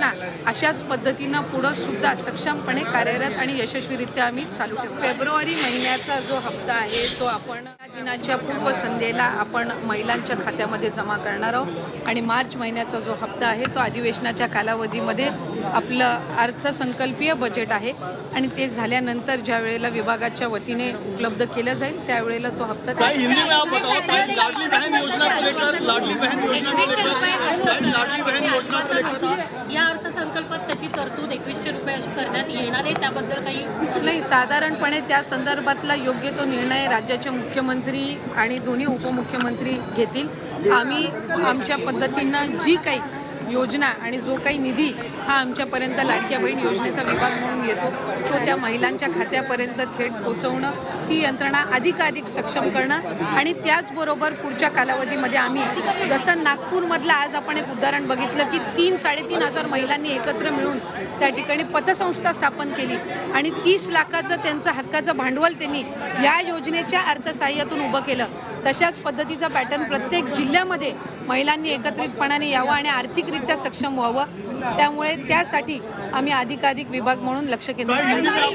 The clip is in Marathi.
योजना अशाच पद्धतीनं पुढे सुद्धा सक्षमपणे कार्यरत आणि यशस्वीरित्या आम्ही चालू ठेवू। फेब्रुवारी महिन्याचा जो हप्ता आहे तो आपण या दिनाच्या पूर्वसंध्येला आपण महिलांच्या खात्यामध्ये जमा करणार आहोत आणि मार्च महिन्याचा जो हप्ता आहे तो अधिवेशनाच्या कालावधीमध्ये आपलं अर्थसंकल्पीय बजेट आहे आणि ते झाल्यानंतर ज्या वेळेला विभागाच्या वतीने उपलब्ध केलं जाईल त्यावेळेला तो हप्ता लाडली बहन योजना को लेकर लाडली बहन योजना को लेकर या अर्थसंकल्पात त्याची तरतूद 2100 रुपये अशी करण्यात येणार आहे, त्याबद्दल काही नाही। साधारणपणे त्या संदर्भातला योग्य तो निर्णय राज्याचे मुख्यमंत्री आणि दोन्ही उपमुख्यमंत्री घेतील। आम्ही आमच्या पद्धतीनं जी काही योजना आणि जो काही निधी हा आमच्यापर्यंत लाडक्या बहीण योजनेचा विभाग म्हणून येतो तो त्या महिलांच्या खात्यापर्यंत थेट पोहोचवणं, ती यंत्रणा अधिकाधिक सक्षम करणं आणि त्याचबरोबर पुढच्या कालावधीमध्ये आम्ही जसं नागपूरमधलं आज आपण एक उदाहरण बघितलं की 3-3.5 महिलांनी एकत्र मिळून त्या ठिकाणी पतसंस्था स्थापन केली आणि 30 लाखाचं त्यांचं हक्काचं भांडवल त्यांनी या योजनेच्या अर्थसहाय्यातून उभं केलं। तशाच पद्धतीचा पॅटर्न प्रत्येक जिल्ह्यामध्ये महिलांनी एकत्रितपणाने यावं आणि आर्थिकरित्या सक्षम व्हावं, त्यामुळे त्यासाठी आम्ही अधिकाधिक विभाग म्हणून लक्ष केंद्रित करणार आहोत।